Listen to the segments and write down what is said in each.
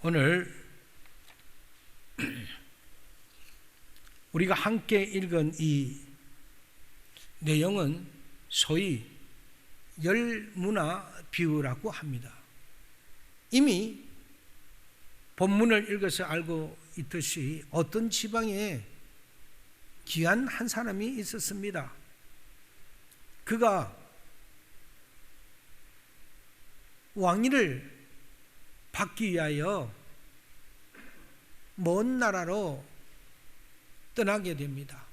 오늘 우리가 함께 읽은 이 내용은 소위 열문화 비유라고 합니다. 이미 본문을 읽어서 알고 있듯이 어떤 지방에 귀한 한 사람이 있었습니다. 그가 왕위를 받기 위하여 먼 나라로 떠나게 됩니다.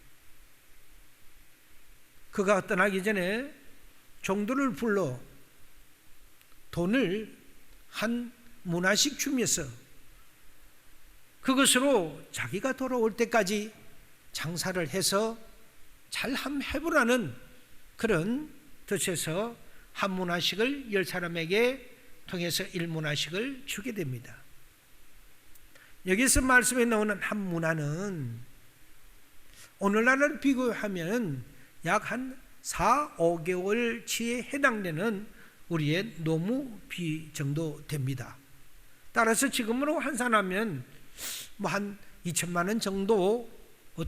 그가 떠나기 전에 종들을 불러 돈을 한 문화씩 주면서 그것으로 자기가 돌아올 때까지 장사를 해서 잘 한번 해보라는 그런 뜻에서 한 문화씩을 10사람에게 통해서 1문화씩을 주게 됩니다. 여기서 말씀에 나오는 한 문화는 오늘날을 비교하면 약 한 4-5개월치에 해당되는 우리의 노무비 정도 됩니다. 따라서 지금으로 환산하면 한 2천만 원 정도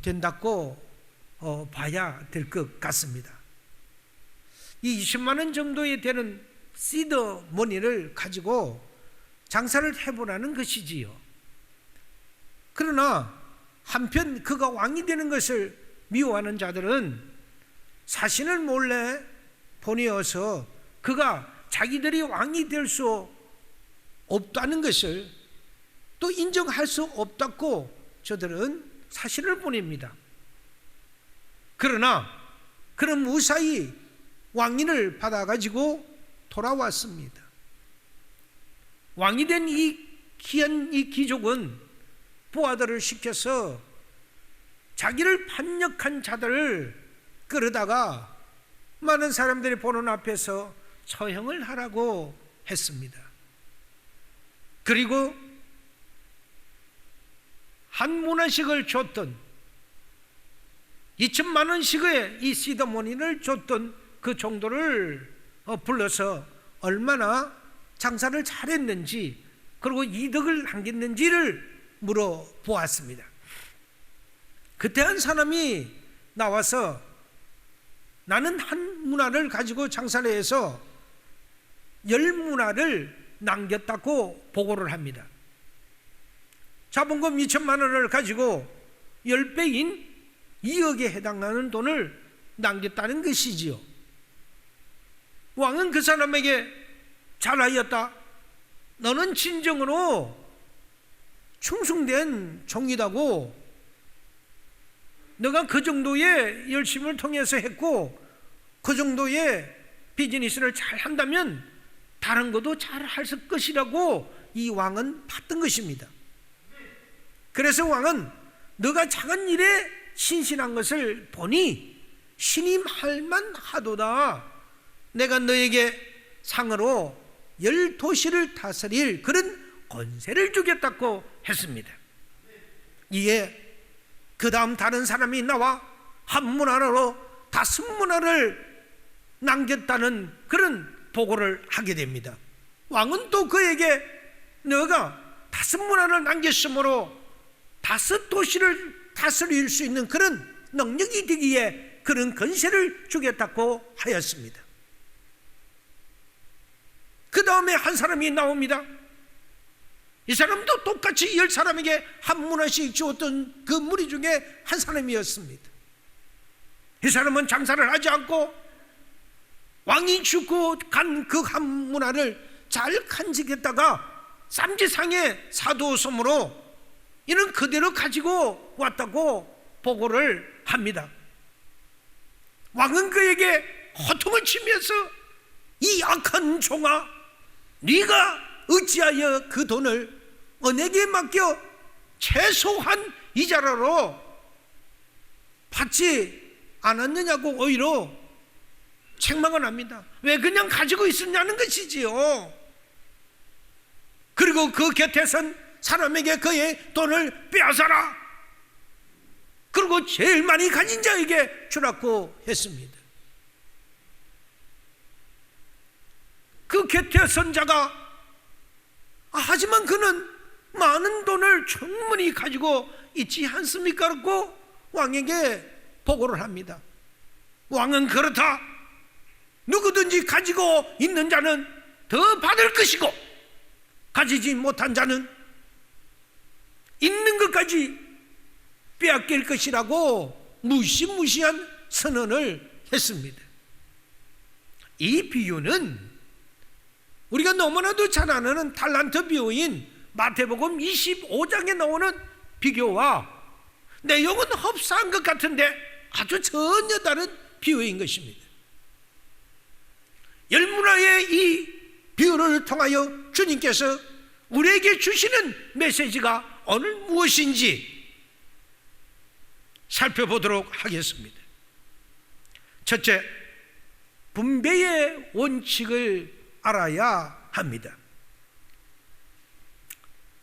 된다고 봐야 될 것 같습니다. 이 20만 원 정도에 되는 시드 머니를 가지고 장사를 해보라는 것이지요. 그러나 한편 그가 왕이 되는 것을 미워하는 자들은 사신을 몰래 보내어서 그가 자기들이 왕이 될 수 없다는 것을 또 인정할 수 없다고 저들은 사신을 보냅니다. 그러나 그는 무사히 왕위를 받아가지고 돌아왔습니다. 왕이 된 이 귀한 이 귀족은 부하들을 시켜서 자기를 반역한 자들을 끌어다가 많은 사람들이 보는 앞에서 처형을 하라고 했습니다. 그리고 한 문화씩을 줬던 2천만 원씩의 이 시드머니를 줬던 그 정도를 불러서 얼마나 장사를 잘했는지 그리고 이득을 남겼는지를 물어보았습니다. 그때 한 사람이 나와서 나는 한 문화를 가지고 장사를 해서 10문화를 남겼다고 보고를 합니다. 자본금 2천만 원을 가지고 10배인 2억에 해당하는 돈을 남겼다는 것이지요. 왕은 그 사람에게 잘하였다. 너는 진정으로 충성된 종이다고 너가 그 정도의 열심을 통해서 했고 그 정도의 비즈니스를 잘 한다면 다른 것도 잘 할 것이라고 이 왕은 봤던 것입니다. 그래서 왕은 너가 작은 일에 신실한 것을 보니 신임할 만하도다. 내가 너에게 상으로 10도시를 다스릴 그런 권세를 주겠다고 했습니다. 이에 그 다음 다른 사람이 나와 한 문화로 5문화를 남겼다는 그런 보고를 하게 됩니다. 왕은 또 그에게 너가 5문화를 남겼으므로 5도시를 다스릴 수 있는 그런 능력이 되기에 그런 권세를 주겠다고 하였습니다. 그 다음에 한 사람이 나옵니다. 이 사람도 똑같이 10사람에게 한 문화씩 주었던 그 무리 중에 한 사람이었습니다. 이 사람은 장사를 하지 않고 왕이 주고 간 그 한 문화를 잘 간직했다가 쌈지상에 사두었으므로 이는 그대로 가지고 왔다고 보고를 합니다. 왕은 그에게 호통을 치면서 이 악한 종아, 네가 어찌하여 그 돈을 은에게 맡겨 최소한 이자라로 받지 않았느냐고 오히려 책망을 합니다. 왜 그냥 가지고 있었냐는 것이지요. 그리고 그 곁에 선 사람에게 그의 돈을 빼앗아라. 그리고 제일 많이 가진 자에게 주라고 했습니다. 그 곁에 선 자가 하지만 그는 많은 돈을 충분히 가지고 있지 않습니까? 라고 왕에게 보고를 합니다. 왕은 그렇다, 누구든지 가지고 있는 자는 더 받을 것이고 가지지 못한 자는 있는 것까지 빼앗길 것이라고 무시무시한 선언을 했습니다. 이 비유는 우리가 너무나도 잘 아는 달란트 비유인 마태복음 25장에 나오는 비교와 내용은 흡사한 것 같은데 아주 전혀 다른 비유인 것입니다. 열문화의 이 비유를 통하여 주님께서 우리에게 주시는 메시지가 오늘 무엇인지 살펴보도록 하겠습니다. 첫째, 분배의 원칙을 알아야 합니다.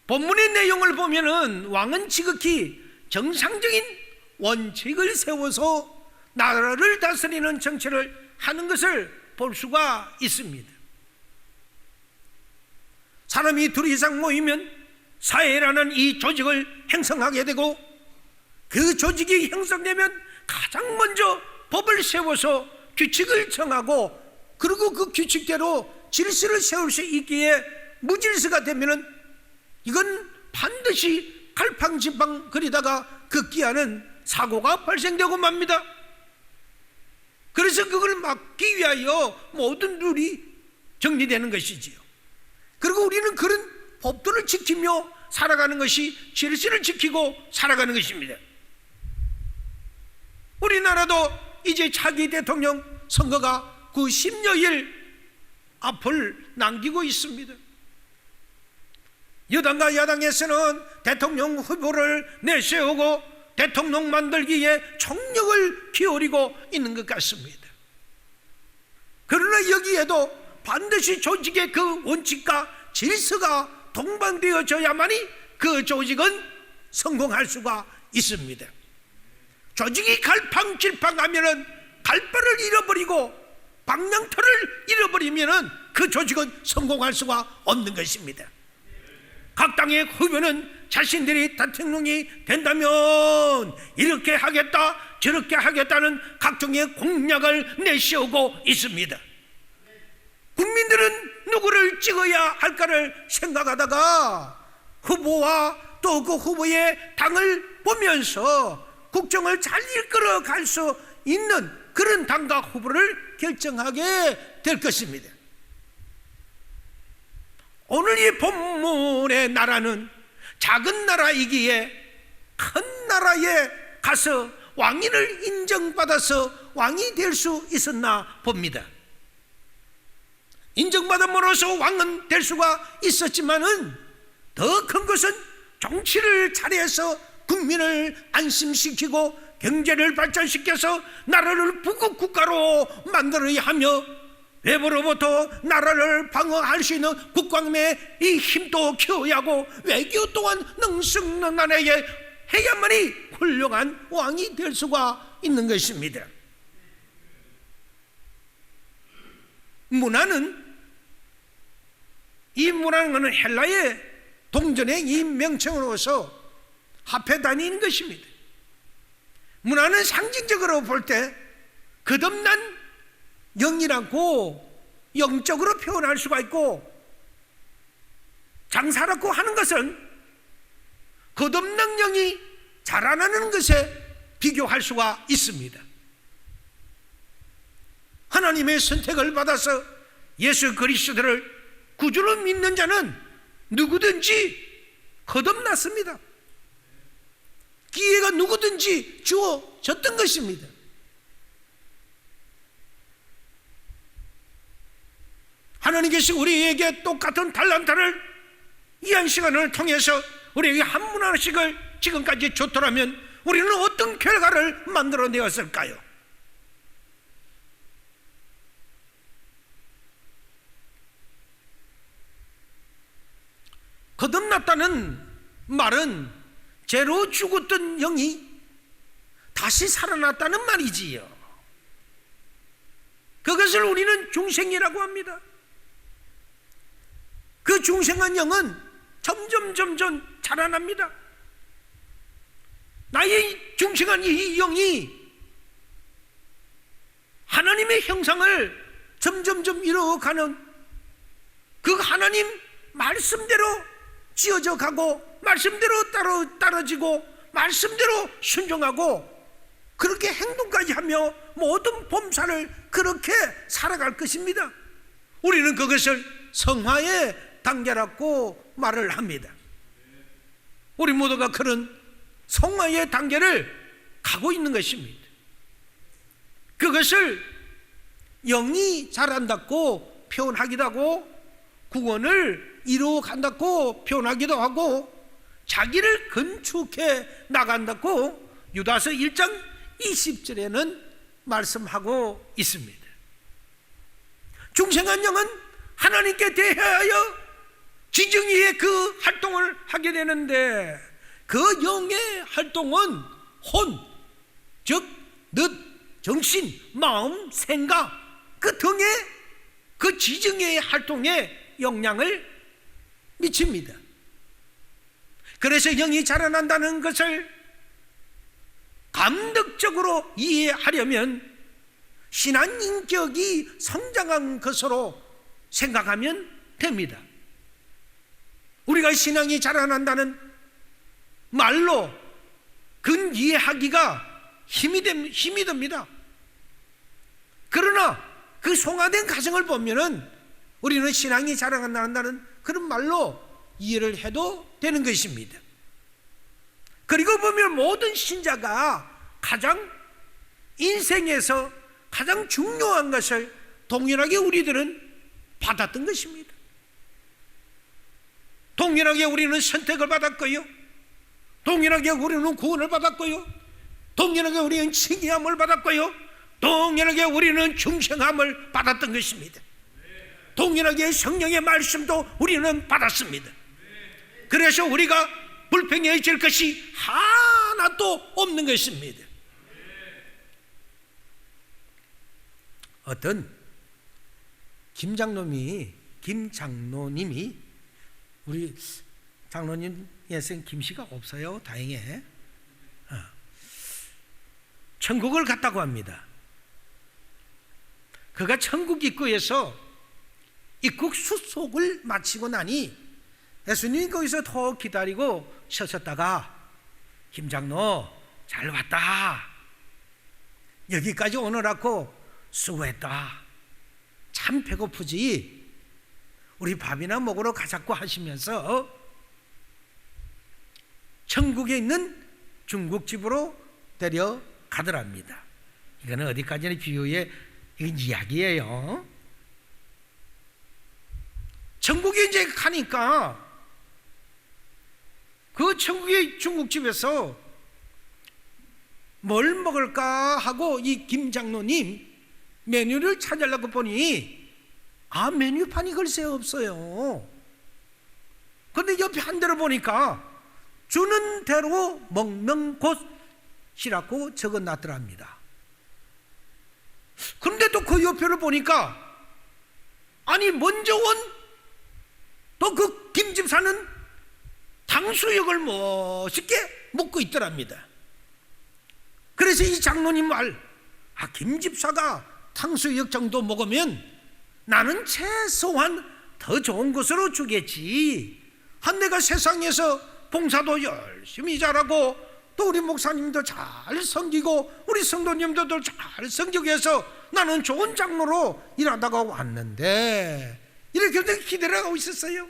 본문의 내용을 보면은 왕은 지극히 정상적인 원칙을 세워서 나라를 다스리는 정치를 하는 것을 볼 수가 있습니다. 사람이 둘 이상 모이면 사회라는 이 조직을 형성하게 되고, 그 조직이 형성되면 가장 먼저 법을 세워서 규칙을 정하고, 그리고 그 규칙대로 질서를 세울 수 있기에 무질서가 되면은 이건 반드시 갈팡질팡거리다가 급기야는 사고가 발생되고 맙니다. 그래서 그걸 막기 위하여 모든 룰이 정리되는 것이지요. 그리고 우리는 그런 법도를 지키며 살아가는 것이 질서를 지키고 살아가는 것입니다. 우리나라도 이제 차기 대통령 선거가 그 10여일 앞을 남기고 있습니다. 여당과 야당에서는 대통령 후보를 내세우고 대통령 만들기에 총력을 기울이고 있는 것 같습니다. 그러나 여기에도 반드시 조직의 그 원칙과 질서가 동반되어져야만이 그 조직은 성공할 수가 있습니다. 조직이 갈팡질팡하면은 갈바를 잃어버리고 방향틀을 잃어버리면은 그 조직은 성공할 수가 없는 것입니다. 각 당의 후보는 자신들이 대통령이 된다면 이렇게 하겠다 저렇게 하겠다는 각종의 공약을 내세우고 있습니다. 국민들은 누구를 찍어야 할까를 생각하다가 후보와 또 그 후보의 당을 보면서 국정을 잘 이끌어 갈 수 있는 그런 당과 후보를 결정하게 될 것입니다. 오늘 이 본문의 나라는 작은 나라이기에 큰 나라에 가서 왕위를 인정받아서 왕이 될 수 있었나 봅니다. 인정받음으로써 왕은 될 수가 있었지만은 더 큰 것은 정치를 잘해서 국민을 안심시키고 경제를 발전시켜서 나라를 부국 국가로 만들어야 하며 외부로부터 나라를 방어할 수 있는 국방의 이 힘도 키워야 하고 외교 또한 능숙능란하게 해야만이 훌륭한 왕이 될 수가 있는 것입니다. 이 문화는 것은 헬라의 동전의 이 명칭으로서 합해 다니는 것입니다. 문화는 상징적으로 볼 때 거듭난 영이라고 영적으로 표현할 수가 있고, 장사라고 하는 것은 거듭난 영이 자라나는 것에 비교할 수가 있습니다. 하나님의 선택을 받아서 예수 그리스도를 구주로 믿는 자는 누구든지 거듭났습니다. 기회가 누구든지 주어졌던 것입니다. 하나님께서 우리에게 똑같은 달란트를 이 한 시간을 통해서 우리에게 한 분 하나씩을 지금까지 줬더라면 우리는 어떤 결과를 만들어내었을까요? 거듭났다는 말은 죄로 죽었던 영이 다시 살아났다는 말이지요. 그것을 우리는 중생이라고 합니다. 그 중생한 영은 점점 자라납니다. 나의 중생한 이 영이 하나님의 형상을 점점 이루어가는 그 하나님 말씀대로 지어져 가고, 말씀대로 따라지고, 말씀대로 순종하고, 그렇게 행동까지 하며 모든 범사를 그렇게 살아갈 것입니다. 우리는 그것을 성화의 단계라고 말을 합니다. 우리 모두가 그런 성화의 단계를 가고 있는 것입니다. 그것을 영이 자란다고 표현하기도 하고, 구원을 이루어간다고 표현하기도 하고, 자기를 건축해 나간다고 유다서 1장 20절에는 말씀하고 있습니다. 중생한 영은 하나님께 대하여 지정의의 그 활동을 하게 되는데, 그 영의 활동은 혼, 즉 넛, 정신, 마음, 생각 그 등의 그 지정의의 활동에 영향을 미칩니다. 그래서 영이 자라난다는 것을 감독적으로 이해하려면 신앙 인격이 성장한 것으로 생각하면 됩니다. 우리가 신앙이 자라난다는 말로 근 이해하기가 힘이 듭니다. 그러나 그 송화된 가정을 보면은 우리는 신앙이 자라난다는 그런 말로 이해를 해도 되는 것입니다. 그리고 보면 모든 신자가 가장 인생에서 가장 중요한 것을 동일하게 우리들은 받았던 것입니다. 동일하게 우리는 선택을 받았고요, 동일하게 우리는 구원을 받았고요, 동일하게 우리는 칭의함을 받았고요, 동일하게 우리는 중생함을 받았던 것입니다. 동일하게 성령의 말씀도 우리는 받았습니다. 그래서 우리가 불평해질 것이 하나도 없는 것입니다. 어떤 김장로님이 우리 장로님 예생 김씨가 없어요. 다행히 천국을 갔다고 합니다. 그가 천국 입구에서 입국 수속을 마치고 나니 예수님이 거기서 더 기다리고 서셨다가, 김장로 잘 왔다, 여기까지 오느라고 수고했다, 참 배고프지, 우리 밥이나 먹으러 가자고 하시면서 천국에 있는 중국집으로 데려가더랍니다. 이거는 어디까지나 비유의 이야기예요. 천국에 이제 가니까 그 천국의 중국집에서 뭘 먹을까 하고 이 김장로님 메뉴를 찾으려고 보니 메뉴판이 글쎄 없어요. 그런데 옆에 한 대로 보니까 주는 대로 먹는 곳이라고 적어놨더랍니다. 그런데 또 그 옆에를 보니까 먼저 온 또 그 김집사는 탕수육을 멋있게 먹고 있더랍니다. 그래서 이 장로님 말, 김집사가 탕수육 정도 먹으면 나는 최소한 더 좋은 것으로 주겠지, 내가 세상에서 봉사도 열심히 잘하고 또 우리 목사님도 잘 섬기고 우리 성도님들도 잘 섬기고 해서 나는 좋은 장로로 일하다가 왔는데, 이렇게 기대를 하고 있었어요.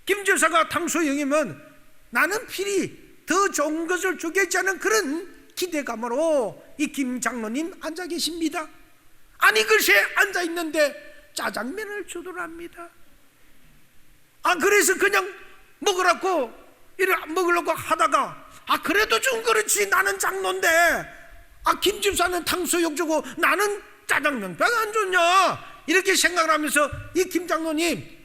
김집사가 탕수육이면 나는 필히 더 좋은 것을 주겠지 하는 그런 기대감으로 이 김 장로님 앉아 계십니다. 글쎄 앉아 있는데 짜장면을 주더랍니다. 그래서 그냥 먹으라고 먹으려고 하다가 그래도 좀 그렇지, 나는 장로인데 김집사는 탕수육 주고 나는 짜장면 왜 안 줬냐, 이렇게 생각을 하면서 이 김장로님,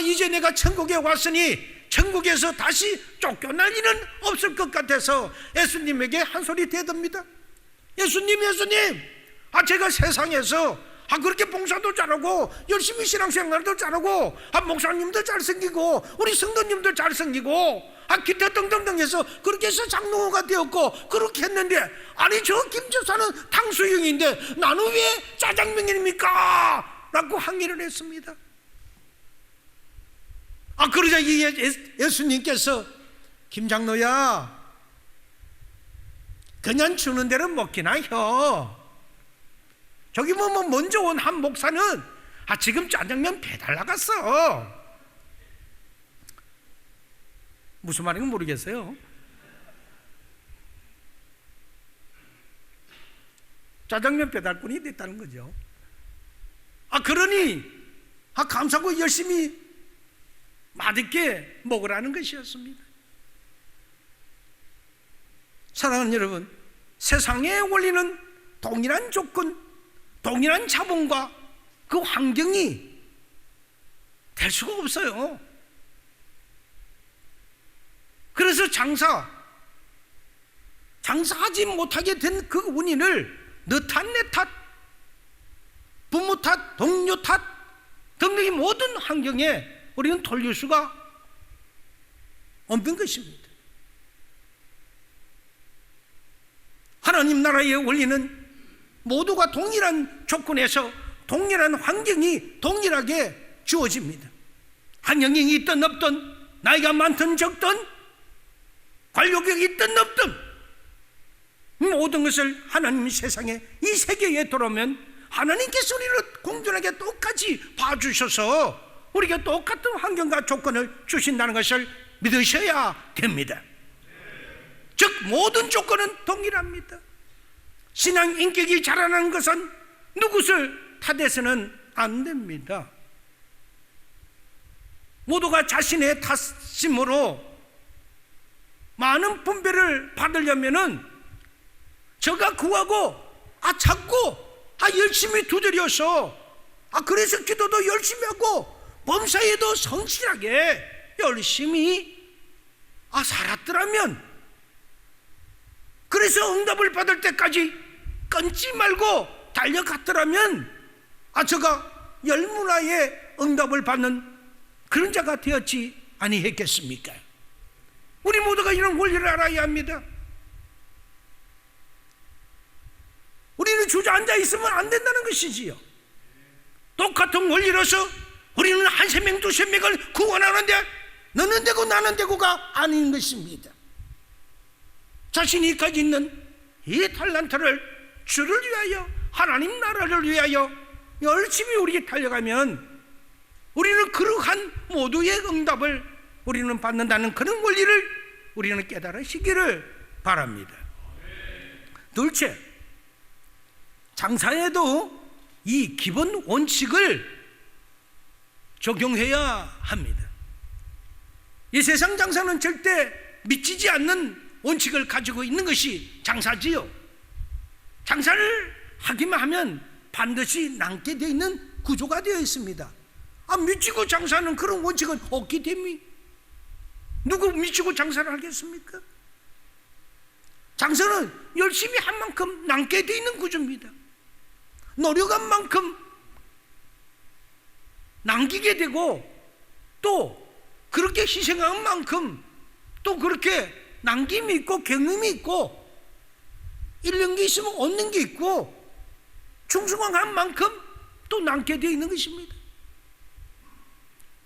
이제 내가 천국에 왔으니 천국에서 다시 쫓겨날 일은 없을 것 같아서 예수님에게 한 소리 대듭니다. 예수님, 제가 세상에서 그렇게 봉사도 잘하고 열심히 신앙생활도 잘하고 목사님도 잘생기고 우리 성도님도 잘생기고 기타 등등등 해서 그렇게 해서 장로가 되었고 그렇게 했는데, 아니 저 김집사는 탕수육인데 나는 왜 짜장면입니까? 라고 항의를 했습니다. 그러자 이 예수님께서 김장로야, 그냥 주는 대로 먹기나 혀. 저기 뭐 먼저 온 한 목사는 지금 짜장면 배달 나갔어. 무슨 말인지 모르겠어요. 짜장면 배달꾼이 됐다는 거죠. 그러니 감사하고 열심히 맛있게 먹으라는 것이었습니다. 사랑하는 여러분, 세상의 원리는 동일한 조건, 동일한 자본과 그 환경이 될 수가 없어요. 그래서 장사하지 못하게 된 그 원인을 너 탓, 내 탓, 부모 탓, 동료 탓 등등의 모든 환경에 우리는 돌릴 수가 없는 것입니다. 하나님 나라의 원리는 모두가 동일한 조건에서 동일한 환경이 동일하게 주어집니다. 환경이 있든 없든, 나이가 많든 적든, 관료력이 있든 없든, 모든 것을 하나님 세상에 이 세계에 들어오면 하나님께서 우리를 공존하게 똑같이 봐주셔서 우리가 똑같은 환경과 조건을 주신다는 것을 믿으셔야 됩니다. 즉 모든 조건은 동일합니다. 신앙 인격이 자라나는 것은 누구를 탓해서는 안 됩니다. 모두가 자신의 탓심으로 많은 분배를 받으려면은 저가 구하고 자꾸 열심히 두드려서 그래서 기도도 열심히 하고 범사에도 성실하게 열심히 살았더라면, 그래서 응답을 받을 때까지 끊지 말고 달려갔더라면 저가 열문화의 응답을 받는 그런 자가 되었지 아니했겠습니까? 우리 모두가 이런 원리를 알아야 합니다. 우리는 주저앉아 있으면 안 된다는 것이지요. 똑같은 원리로서 우리는 한 세 명, 두세 명을 구원하는데 너는 되고 나는 되고가 아닌 것입니다. 자신이 가지고 있는 이 탈란트를 주를 위하여, 하나님 나라를 위하여 열심히 우리가 달려가면 우리는 그러한 모두의 응답을 우리는 받는다는 그런 원리를 우리는 깨달으시기를 바랍니다. 둘째, 장사에도 이 기본 원칙을 적용해야 합니다. 이 세상 장사는 절대 미치지 않는 원칙을 가지고 있는 것이 장사지요. 장사를 하기만 하면 반드시 남게 되어 있는 구조가 되어 있습니다. 미치고 장사는 그런 원칙은 없기 때문에 누구 미치고 장사를 하겠습니까? 장사는 열심히 한 만큼 남게 되어 있는 구조입니다. 노력한 만큼 남기게 되고, 또 그렇게 희생한 만큼 또 그렇게 남김이 있고 경험이 있고, 잃는 게 있으면 얻는 게 있고, 충성한 만큼 또 남게 되어 있는 것입니다.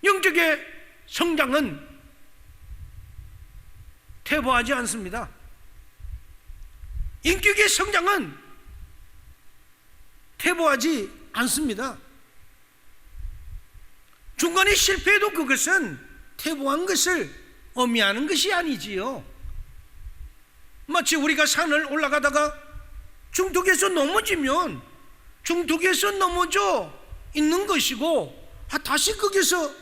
영적의 성장은 퇴보하지 않습니다. 인격의 성장은 퇴보하지 않습니다. 중간에 실패해도 그것은 퇴보한 것을 의미하는 것이 아니지요. 마치 우리가 산을 올라가다가 중턱에서 넘어지면 중턱에서 넘어져 있는 것이고, 다시 거기서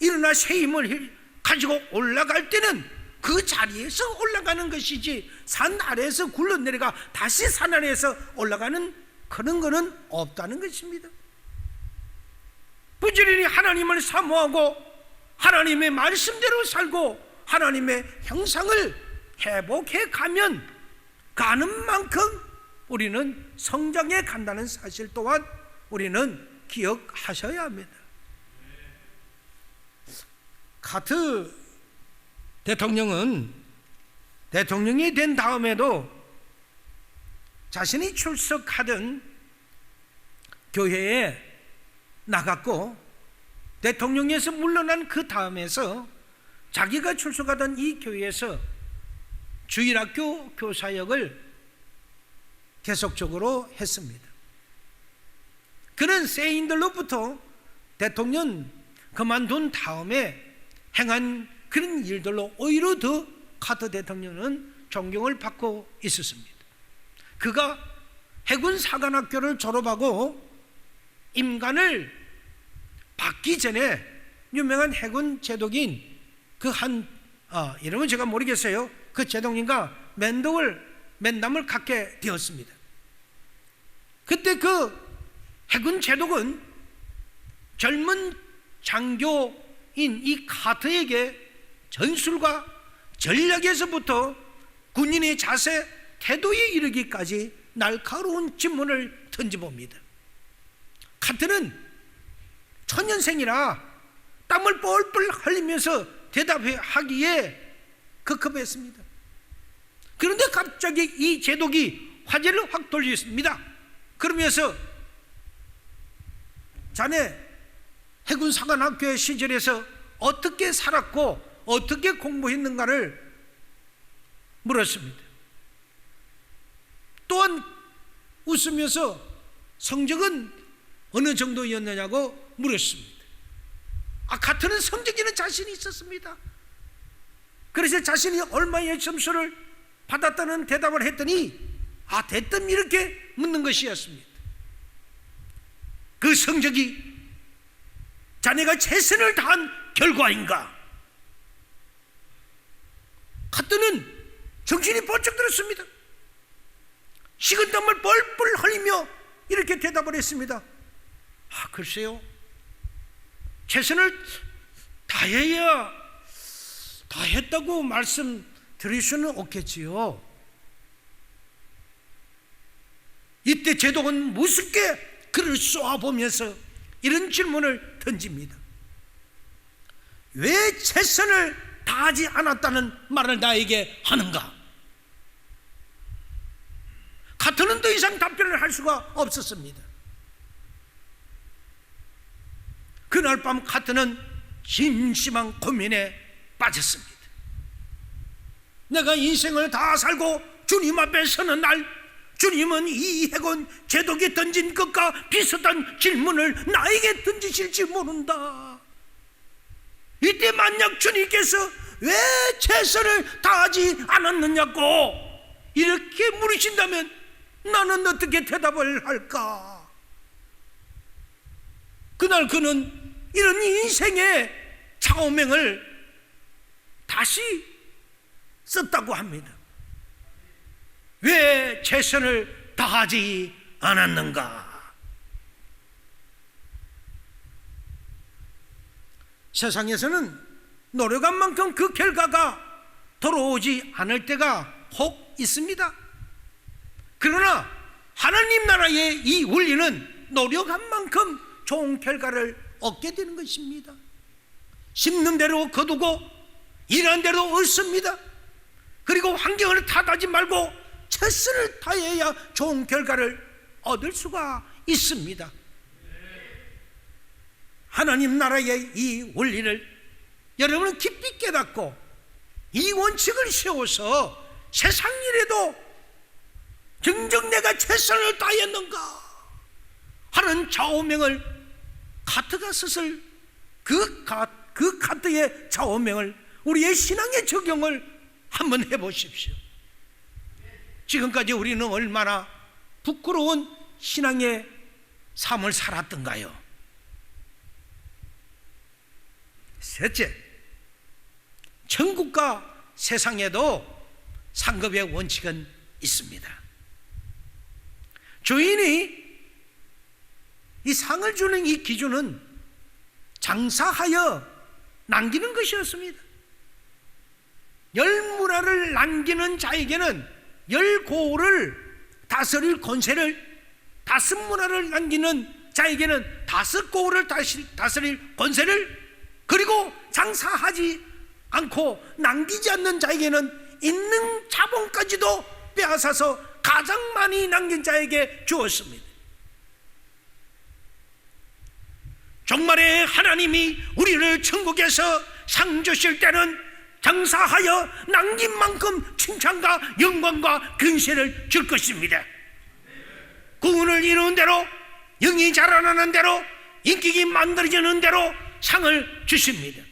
일어나 새 힘을 가지고 올라갈 때는 그 자리에서 올라가는 것이지, 산 아래에서 굴러내려가 다시 산 아래에서 올라가는 그런 거는 없다는 것입니다. 부지런히 하나님을 사모하고 하나님의 말씀대로 살고 하나님의 형상을 회복해 가는 만큼 우리는 성장해 간다는 사실 또한 우리는 기억하셔야 합니다. 카트 대통령은 대통령이 된 다음에도 자신이 출석하던 교회에 나갔고, 대통령에서 물러난 그 다음에서 자기가 출석하던 이 교회에서 주일학교 교사역을 계속적으로 했습니다. 그는 세인들로부터 대통령 그만둔 다음에 행한 그런 일들로 오히려 더 카터 대통령은 존경을 받고 있었습니다. 그가 해군 사관학교를 졸업하고 임관을 받기 전에 유명한 해군 제독인 이름은 제가 모르겠어요. 그 제독님과 면담을 갖게 되었습니다. 그때 그 해군 제독은 젊은 장교인 이 카터에게 전술과 전략에서부터 군인의 자세, 태도에 이르기까지 날카로운 질문을 던져봅니다. 카터는 초년생이라 땀을 뻘뻘 흘리면서 대답하기에 급급했습니다. 그런데 갑자기 이 제독이 화제를 확 돌렸습니다. 그러면서 자네 해군 사관학교 시절에서 어떻게 살았고 어떻게 공부했는가를 물었습니다. 또한 웃으면서 성적은 어느 정도였느냐고 물었습니다. 카터는 성적에는 자신이 있었습니다. 그래서 자신이 얼마의 점수를 받았다는 대답을 했더니 대뜸 이렇게 묻는 것이었습니다. 그 성적이 자네가 최선을 다한 결과인가? 카터는 정신이 번쩍 들었습니다. 식은땀을 뻘뻘 흘리며 이렇게 대답을 했습니다. 글쎄요, 최선을 다해야 다 했다고 말씀드릴 수는 없겠지요. 이때 제독은 무섭게 그를 쏘아보면서 이런 질문을 던집니다. 왜 최선을 다하지 않았다는 말을 나에게 하는가? 카터는 더 이상 답변을 할 수가 없었습니다. 그날 밤 카터는 심심한 고민에 빠졌습니다. 내가 인생을 다 살고 주님 앞에 서는 날, 주님은 이 해군 제독이 던진 것과 비슷한 질문을 나에게 던지실지 모른다. 이때 만약 주님께서 왜 최선을 다하지 않았느냐고 이렇게 물으신다면 나는 어떻게 대답을 할까? 그날 그는 이런 인생의 좌우명을 다시 썼다고 합니다. 왜 최선을 다하지 않았는가? 세상에서는 노력한 만큼 그 결과가 돌아오지 않을 때가 혹 있습니다. 그러나 하나님 나라의 이 원리는 노력한 만큼 좋은 결과를 얻게 되는 것입니다. 심는 대로 거두고 일한 대로 얻습니다. 그리고 환경을 탓하지 말고 최선을 다해야 좋은 결과를 얻을 수가 있습니다. 하나님 나라의 이 원리를 여러분은 깊이 깨닫고 이 원칙을 세워서 세상 일에도 정녕 내가 최선을 다했는가 하는 좌우명을 카터가 썼을 그 카터의 좌우명을 우리의 신앙에 적용을 한번 해보십시오. 지금까지 우리는 얼마나 부끄러운 신앙의 삶을 살았던가요? 셋째, 천국과 세상에도 상급의 원칙은 있습니다. 주인이 이 상을 주는 이 기준은 장사하여 남기는 것이었습니다. 10문화를 남기는 자에게는 10고을을 다스릴 권세를, 5문화를 남기는 자에게는 다섯 고을을 다스릴 권세를, 그리고 장사하지 않고 남기지 않는 자에게는 있는 자본까지도 빼앗아서 가장 많이 남긴 자에게 주었습니다. 종말에 하나님이 우리를 천국에서 상 주실 때는 장사하여 남긴 만큼 칭찬과 영광과 근세를 줄 것입니다. 구원을 이루는 대로, 영이 자라나는 대로, 인격이 만들어지는 대로 상을 주십니다.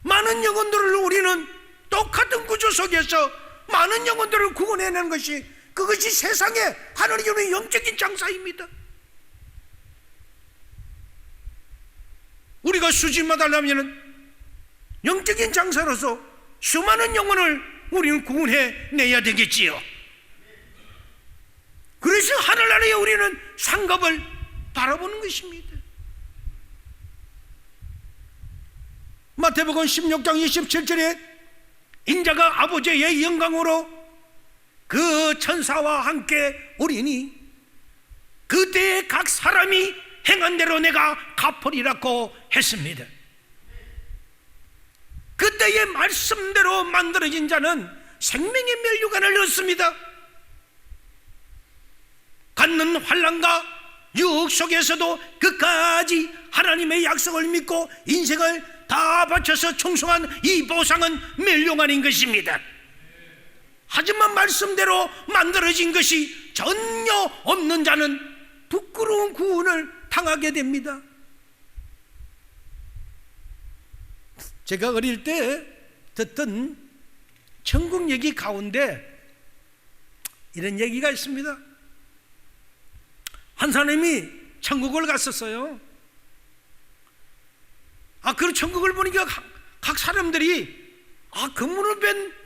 많은 영혼들을 우리는 똑같은 구조 속에서 많은 영혼들을 구원해내는 것이, 그것이 세상에 하나님의 영적인 장사입니다. 우리가 수집마다 하려면 영적인 장사로서 수많은 영혼을 우리는 구원해내야 되겠지요. 그래서 하늘나라에 우리는 상급을 바라보는 것입니다. 마태복음 16장 27절에 인자가 아버지의 영광으로 그 천사와 함께 오리니 그때에 각 사람이 행한 대로 내가 갚으리라고 했습니다. 그때의 말씀대로 만들어진 자는 생명의 멸류관을 얻습니다. 갖는 환난과 유혹 속에서도 끝까지 하나님의 약속을 믿고 인생을 다 바쳐서 충성한 이 보상은 멸류관인 것입니다. 하지만 말씀대로 만들어진 것이 전혀 없는 자는 부끄러운 구원을 당하게 됩니다. 제가 어릴 때 듣던 천국 얘기 가운데 이런 얘기가 있습니다. 한 사람이 천국을 갔었어요. 그 천국을 보니까 각 사람들이 금으로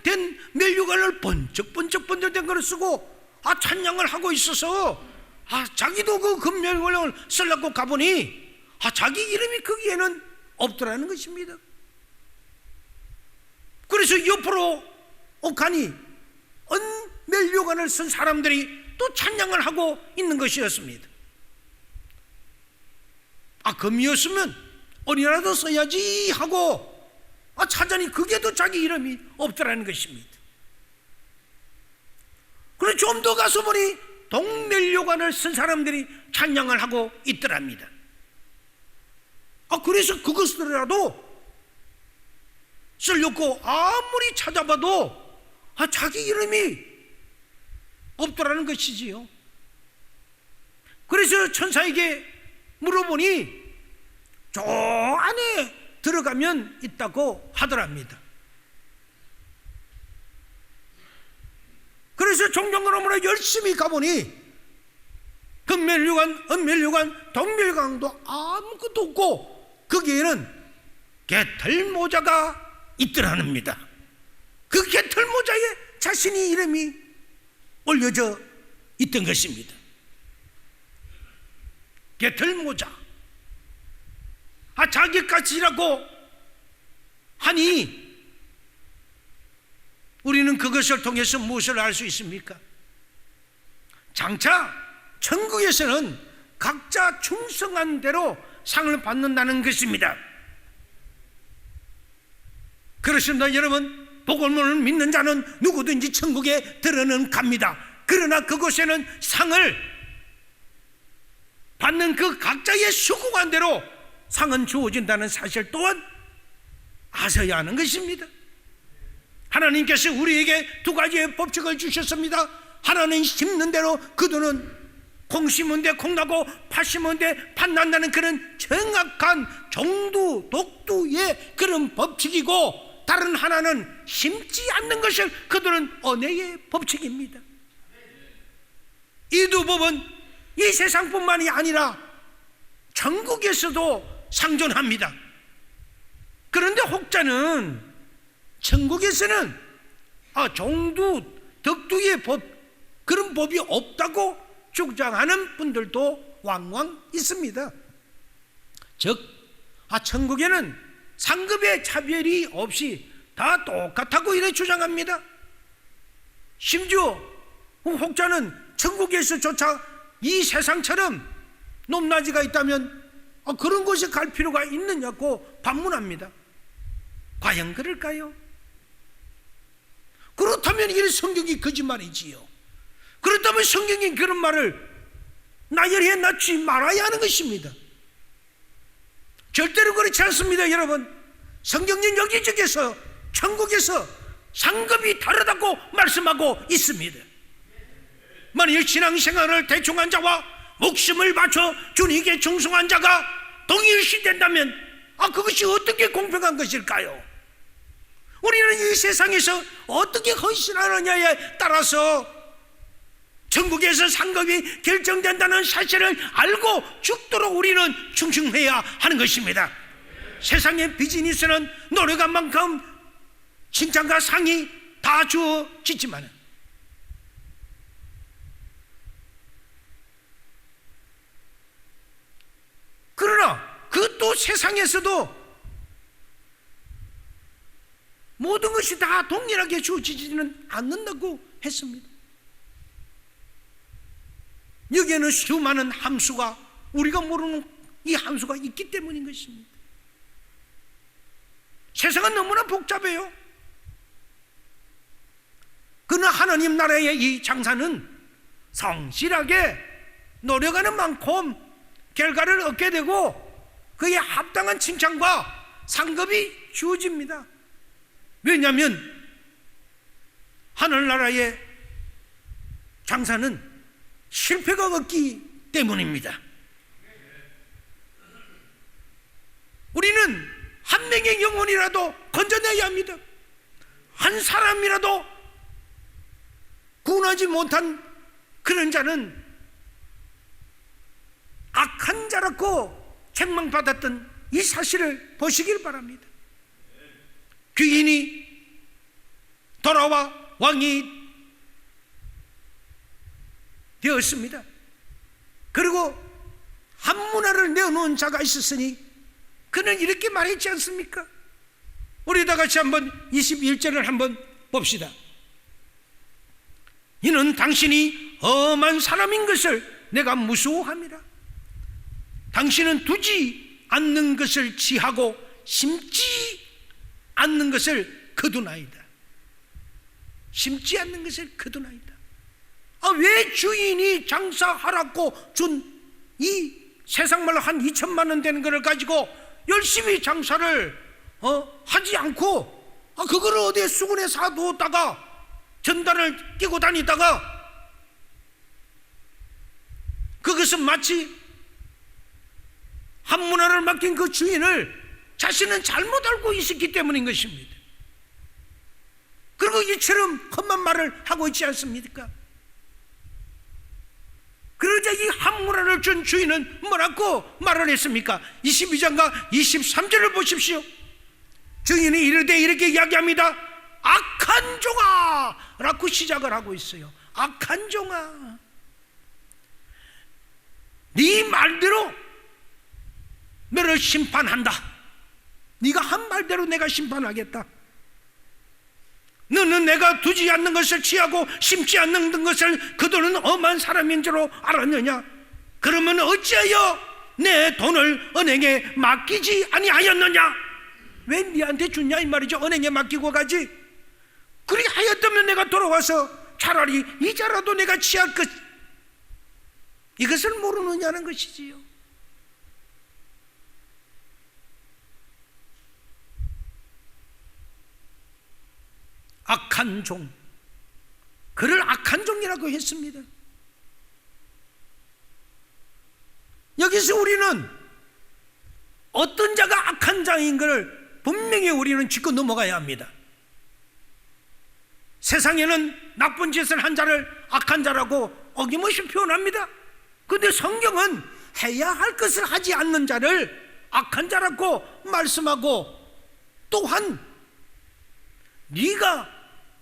된 멸류관을 번쩍번쩍 된 걸 쓰고 찬양을 하고 있어서 자기도 그 금멸관을 쓰려고 가보니 자기 이름이 거기에는 없더라는 것입니다. 그래서 옆으로 가니 은멸류관을 쓴 사람들이 또 찬양을 하고 있는 것이었습니다. 금이었으면 어디라도 써야지 하고 찾아니 그게도 자기 이름이 없더라는 것입니다. 그래서 좀 더 가서 보니 동멸류관을 쓴 사람들이 찬양을 하고 있더랍니다. 그래서 그것들이라도 쓰려고 아무리 찾아봐도 자기 이름이 없더라는 것이지요. 그래서 천사에게 물어보니 저 안에 들어가면 있다고 하더랍니다. 그래서 종종그러므로 열심히 가보니 금멸류관, 은멸류관, 동멸관도 아무것도 없고 거기에는 개털모자가 있더랍니다. 그 개털모자에 자신의 이름이 올려져 있던 것입니다. 개털모자. 자기 가치라고 하니 우리는 그것을 통해서 무엇을 알 수 있습니까? 장차 천국에서는 각자 충성한 대로 상을 받는다는 것입니다. 그렇습니다. 여러분, 복음을 믿는 자는 누구든지 천국에 들어는 갑니다. 그러나 그곳에는 상을 받는 그 각자의 수고한 대로 상은 주어진다는 사실 또한 아셔야 하는 것입니다. 하나님께서 우리에게 두 가지의 법칙을 주셨습니다. 하나는 심는 대로 그들은 콩 심은 데 콩나고 팥 심은 데 팥 난다는 그런 정확한 정두 독두의 그런 법칙이고, 다른 하나는 심지 않는 것을 그들은 언어의 법칙입니다. 이 두 법은 이 세상뿐만이 아니라 천국에서도 상존합니다. 그런데 혹자는 천국에서는 정두, 덕두의 법, 그런 법이 없다고 주장하는 분들도 왕왕 있습니다. 즉, 천국에는 상급의 차별이 없이 다 똑같다고 이래 주장합니다. 심지어 혹자는 천국에서조차 이 세상처럼 높낮이가 있다면 그런 곳에 갈 필요가 있느냐고 반문합니다. 과연 그럴까요? 그렇다면 이 성경이 거짓말이지요. 그렇다면 성경이 그런 말을 나열해 놨지 말아야 하는 것입니다. 절대로 그렇지 않습니다. 여러분, 성경은 여기저기서 천국에서 상급이 다르다고 말씀하고 있습니다. 만일 신앙생활을 대충한 자와 목숨을 바쳐 주님께 충성한 자가 동일시 된다면 그것이 어떻게 공평한 것일까요? 우리는 이 세상에서 어떻게 헌신하느냐에 따라서 천국에서 상급이 결정된다는 사실을 알고 죽도록 우리는 충성해야 하는 것입니다. 세상의 비즈니스는 노력한 만큼 칭찬과 상이 다 주어지지만 그러나 그것도 세상에서도 모든 것이 다 동일하게 주어지지는 않는다고 했습니다. 여기에는 수많은 함수가, 우리가 모르는 이 함수가 있기 때문인 것입니다. 세상은 너무나 복잡해요. 그러나 하나님 나라의 이 장사는 성실하게 노력하는 만큼 결과를 얻게 되고 그에 합당한 칭찬과 상급이 주어집니다. 왜냐하면 하늘나라의 장사는 실패가 없기 때문입니다. 우리는 한 명의 영혼이라도 건져내야 합니다. 한 사람이라도 구원하지 못한 그런 자는 악한 자라고 책망받았던 이 사실을 보시길 바랍니다. 귀인이 돌아와 왕이 되었습니다. 그리고 한 문화를 내어놓은 자가 있었으니 그는 이렇게 말했지 않습니까? 우리 다 같이 한번 21절을 한번 봅시다. 이는 당신이 험한 사람인 것을 내가 무서워함이라. 당신은 두지 않는 것을 취하고 심지 않는 것을 거두나이다. 심지 않는 것을 거두나이다. 왜 주인이 장사하라고 준 이 세상말로 한 2천만 원 되는 것을 가지고 열심히 장사를 하지 않고 그거를 어디에 수군에 사두었다가 전단을 끼고 다니다가 그것은 마치 한 문화를 맡긴 그 주인을 자신은 잘못 알고 있었기 때문인 것입니다. 그리고 이처럼 험한 말을 하고 있지 않습니까? 그러자 이 한 문화를 준 주인은 뭐라고 말을 했습니까? 22장과 23절을 보십시오. 주인이 이르되 이렇게 이야기합니다. 악한 종아 라고 시작을 하고 있어요. 악한 종아, 네 말대로 너를 심판한다. 네가 한 말대로 내가 심판하겠다. 너는 내가 두지 않는 것을 취하고 심지 않는 것을 거두는 엄한 사람인 줄 알았느냐? 그러면 어찌하여 내 돈을 은행에 맡기지 아니하였느냐? 왜 네한테 주냐 이 말이죠. 은행에 맡기고 가지. 그리 하였다면 내가 돌아와서 차라리 이자라도 내가 취할 것, 이것을 모르느냐는 것이지요. 악한 종, 그를 악한 종이라고 했습니다. 여기서 우리는 어떤 자가 악한 자인 것을 분명히 우리는 짚고 넘어가야 합니다. 세상에는 나쁜 짓을 한 자를 악한 자라고 어김없이 표현합니다. 그런데 성경은 해야 할 것을 하지 않는 자를 악한 자라고 말씀하고, 또한 네가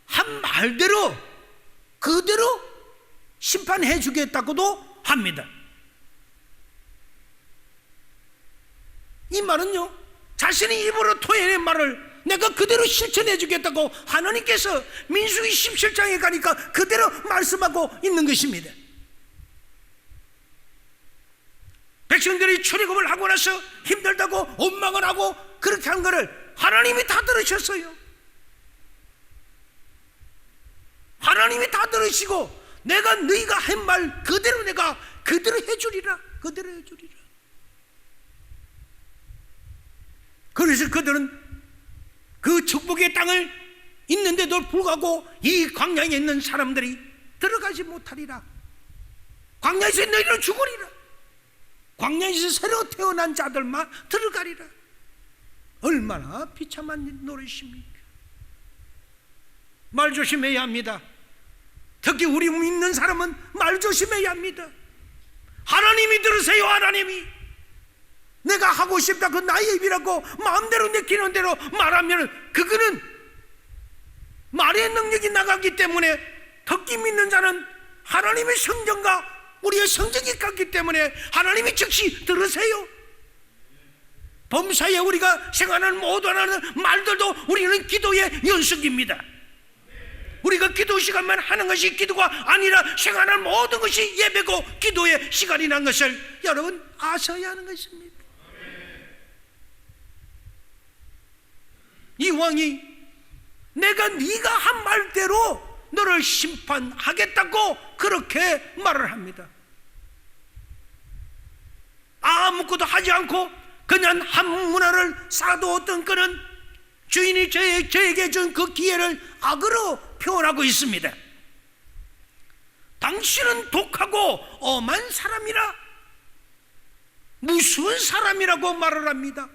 한 말대로 그대로 심판해 주겠다고도 합니다. 이 말은요, 자신이 입으로 토해낸 말을 내가 그대로 실천해 주겠다고 하나님께서 민수기 17장에 가니까 그대로 말씀하고 있는 것입니다. 백성들이 출애굽을 하고 나서 힘들다고 원망을 하고 그렇게 한 거를 하나님이 다 들으셨어요. 하나님이 다 들으시고 내가 너희가 한 말 그대로 내가 그대로 해주리라. 그대로 해주리라. 그래서 그들은 그 축복의 땅을 있는데도 불구하고 이 광야에 있는 사람들이 들어가지 못하리라. 광야에서 너희는 죽으리라. 광야에서 새로 태어난 자들만 들어가리라. 얼마나 비참한 노릇입니까? 말 조심해야 합니다. 특히 우리 믿는 사람은 말 조심해야 합니다. 하나님이 들으세요. 하나님이 내가 하고 싶다 그 나의 입이라고 마음대로 내키는 대로 말하면 그거는 말의 능력이 나가기 때문에 특히 믿는 자는 하나님의 성전과 우리의 성전이 같기 때문에 하나님이 즉시 들으세요. 범사에 우리가 생활하는 모든 말들도 우리는 기도의 연속입니다. 우리가 기도 시간만 하는 것이 기도가 아니라 생활하는 모든 것이 예배고 기도의 시간이라는 것을 여러분 아셔야 하는 것입니다. 이 왕이 내가 네가 한 말대로 너를 심판하겠다고 그렇게 말을 합니다. 아무것도 하지 않고 그냥 한 문화를 쌓아두었던 그는 주인이 저에게 준 그 기회를 악으로 표현하고 있습니다. 당신은 독하고 엄한 사람이라, 무서운 사람이라고 말을 합니다.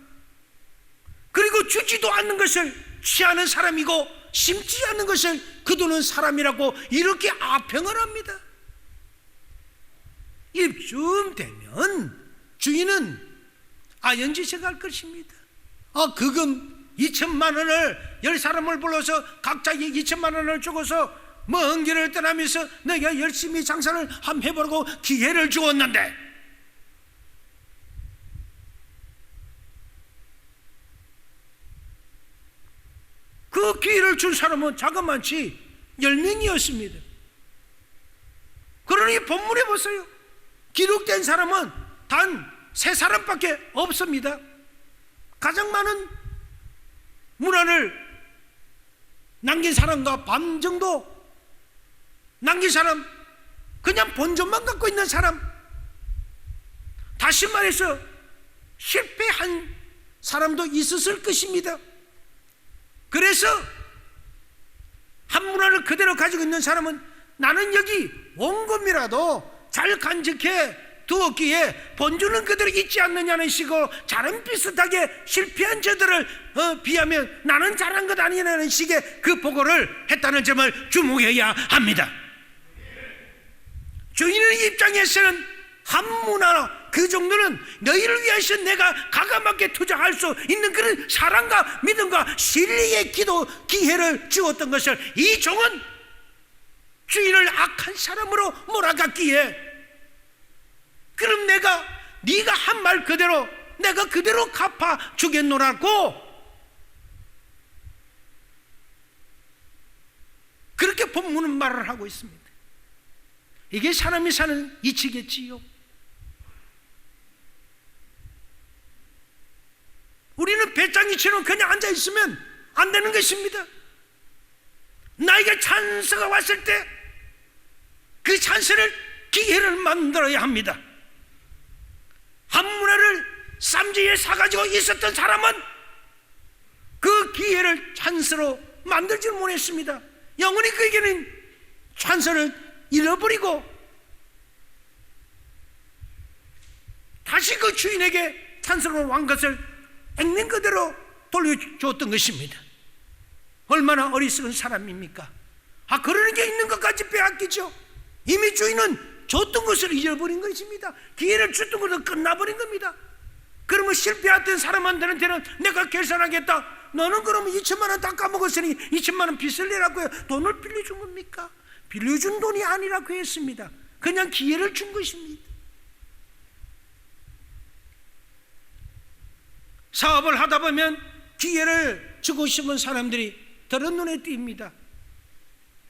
그리고 주지도 않는 것을 취하는 사람이고 심지 않는 것을 거두는 사람이라고 이렇게 아평을 합니다. 이쯤 되면 주인은 아연지색할 것입니다. 그금 2천만 원을 10사람을 불러서 각자 2천만 원을 주고서 먼 길을 떠나면서 내가 열심히 장사를 한번 해보려고 기회를 주었는데 그 기회를 준 사람은 자그마치 10명이었습니다. 그러니 본문에 보세요. 기록된 사람은 단 3사람밖에 없습니다. 가장 많은 문화를 남긴 사람과 반 정도 남긴 사람, 그냥 본전만 갖고 있는 사람, 다시 말해서 실패한 사람도 있었을 것입니다. 그래서 한 문화를 그대로 가지고 있는 사람은 나는 여기 원금이라도 잘 간직해 두었기에 본주는 그대로 있지 않느냐는 식으로 잘은 비슷하게 실패한 저들을 비하면 나는 잘한 것 아니냐는 식의 그 보고를 했다는 점을 주목해야 합니다. 주인의 입장에서는 한 문화 그 정도는 너희를 위해서 내가 가감하게 투자할 수 있는 그런 사랑과 믿음과 신뢰의 기도 기회를 주었던 것을 이 종은 주인을 악한 사람으로 몰아갔기에 그럼 네가 한 말 그대로 내가 그대로 갚아 주겠노라고 그렇게 본문은 말을 하고 있습니다. 이게 사람이 사는 이치겠지요. 우리는 배짱이처럼 그냥 앉아있으면 안 되는 것입니다. 나에게 찬스가 왔을 때 그 찬스를 기회를 만들어야 합니다. 한 문화를 쌈지에 사가지고 있었던 사람은 그 기회를 찬스로 만들지 못했습니다. 영원히 그에게는 찬스를 잃어버리고 다시 그 주인에게 찬스로 왕 것을 있는 그대로 돌려줬던 것입니다. 얼마나 어리석은 사람입니까? 그러는 게 있는 것까지 빼앗기죠. 이미 주인은 줬던 것을 잊어버린 것입니다. 기회를 줬던 것은 끝나버린 겁니다. 그러면 실패했던 사람한테는 내가 계산하겠다. 너는 그러면 2천만 원 다 까먹었으니 2천만 원 빚을 내라고 해요. 돈을 빌려준 겁니까? 빌려준 돈이 아니라고 했습니다. 그냥 기회를 준 것입니다. 사업을 하다 보면 기회를 주고 싶은 사람들이 더러 눈에 띕니다.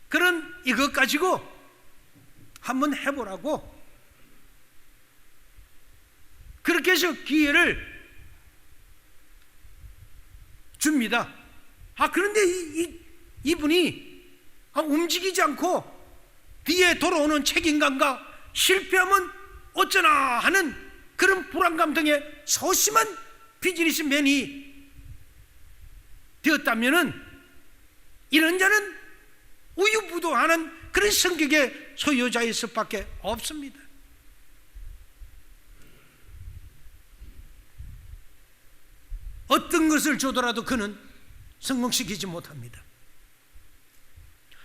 그런 이것 가지고 한번 해보라고 하나님께서 기회를 줍니다. 그런데 이분이 움직이지 않고 뒤에 돌아오는 책임감과 실패하면 어쩌나 하는 그런 불안감 등의 소심한 비즈니스맨이 되었다면 이런 자는 우유부도하는 그런 성격의 소유자일 수밖에 없습니다. 어떤 것을 줘더라도 그는 성공시키지 못합니다.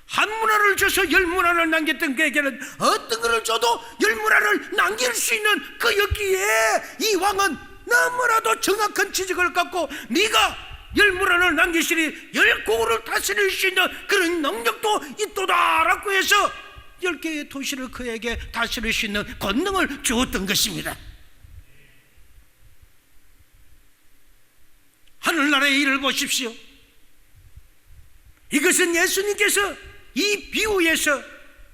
한 문화를 줘서 10문화를 남겼던 그에게는 어떤 것을 줘도 10문화를 남길 수 있는 그였기에 이 왕은 너무나도 정확한 지적을 갖고 네가 10문화를 남기시니 10국을 다스릴 수 있는 그런 능력도 있도다라고 해서 10개의 도시를 그에게 다스릴 수 있는 권능을 주었던 것입니다. 하늘나라의 일을 보십시오. 이것은 예수님께서 이 비유에서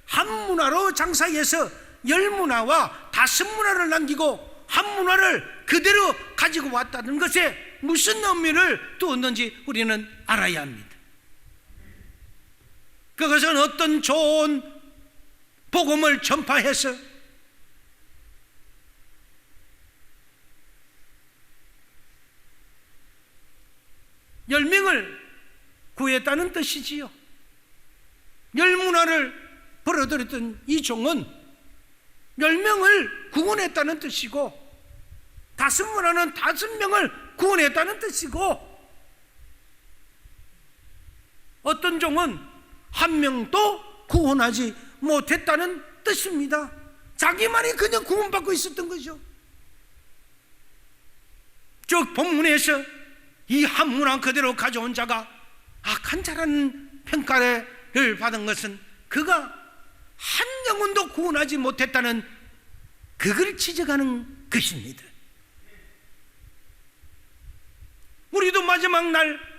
한 문화로 장사해서 10문화와 5문화를 남기고 한 문화를 그대로 가지고 왔다는 것에 무슨 의미를 두었는지 우리는 알아야 합니다. 그것은 어떤 좋은 복음을 전파해서 열 명을 구했다는 뜻이지요. 10문화를 벌어들였던 이 종은 10명을 구원했다는 뜻이고 5문화는 5명을 구원했다는 뜻이고 어떤 종은 1명도 구원하지 못했다는 뜻입니다. 자기만이 그냥 구원받고 있었던 거죠. 쭉 본문에서 이 한 문화 그대로 가져온 자가 악한 자라는 평가를 받은 것은 그가 한 영혼도 구원하지 못했다는 그걸 지적하는 것입니다. 우리도 마지막 날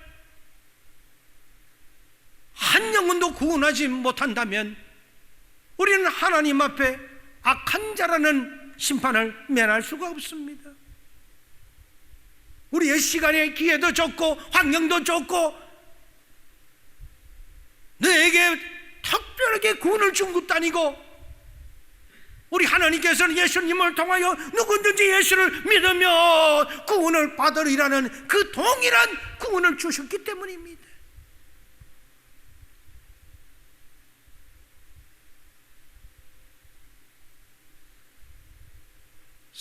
한 영혼도 구원하지 못한다면 우리는 하나님 앞에 악한 자라는 심판을 면할 수가 없습니다. 우리의 시간의 기회도 좋고 환경도 좋고 너에게 특별하게 구원을 준 것도 아니고 우리 하나님께서는 예수님을 통하여 누구든지 예수를 믿으며 구원을 받으리라는 그 동일한 구원을 주셨기 때문입니다.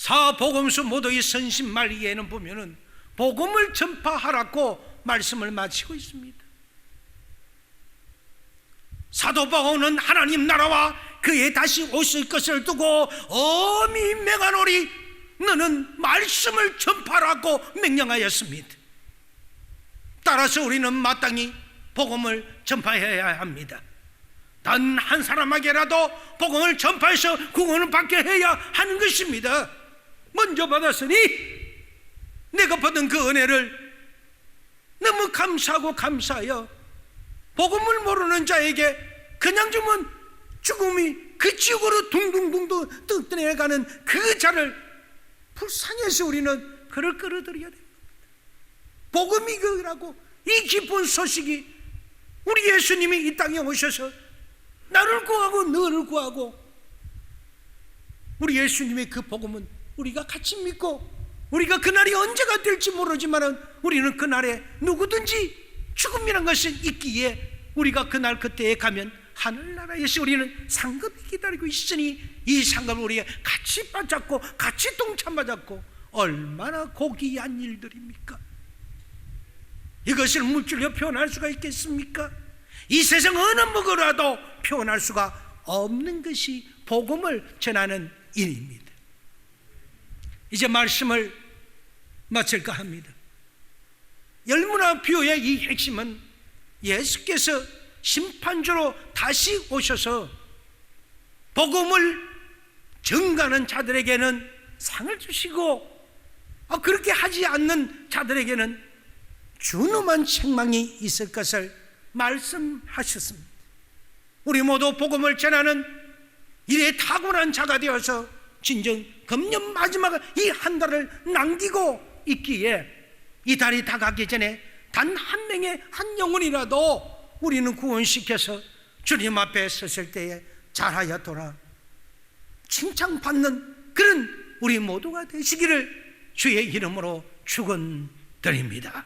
사복음서 모두의 선심말이에는 보면은 복음을 전파하라고 말씀을 마치고 있습니다. 사도 바울은 하나님 나라와 그의 다시 오실 것을 두고 엄히 맹하노리 너는 말씀을 전파하라고 명령하였습니다. 따라서 우리는 마땅히 복음을 전파해야 합니다. 단 한 사람에게라도 복음을 전파해서 구원을 받게 해야 하는 것입니다. 먼저 받았으니 내가 받은 그 은혜를 너무 감사하고 감사하여 복음을 모르는 자에게 그냥 주면 죽음이 그 지옥으로 둥둥둥둥 떠내려가는 그 자를 불쌍해서 우리는 그를 끌어들여야 됩니다. 복음이 그라고 이 기쁜 소식이 우리 예수님이 이 땅에 오셔서 나를 구하고 너를 구하고 우리 예수님의 그 복음은 우리가 같이 믿고 우리가 그날이 언제가 될지 모르지만 우리는 그날에 누구든지 죽음이란 것은 있기에 우리가 그날 그때에 가면 하늘나라에서 우리는 상급이 기다리고 있으니 이 상급을 우리가 같이 받잡고 같이 동참받았고 얼마나 고귀한 일들입니까? 이것을 물질로 표현할 수가 있겠습니까? 이 세상 어느 먹으라도 표현할 수가 없는 것이 복음을 전하는 일입니다. 이제 말씀을 마칠까 합니다. 열문화 비유의 이 핵심은 예수께서 심판주로 다시 오셔서 복음을 전가하는 자들에게는 상을 주시고 그렇게 하지 않는 자들에게는 준엄한 책망이 있을 것을 말씀하셨습니다. 우리 모두 복음을 전하는 일에 탁월한 자가 되어서 진정 금년 마지막 이 한 달을 남기고 있기에 이 달이 다 가기 전에 단 한 명의 한 영혼이라도 우리는 구원시켜서 주님 앞에 섰을 때에 잘하였더라 칭찬받는 그런 우리 모두가 되시기를 주의 이름으로 축원드립니다.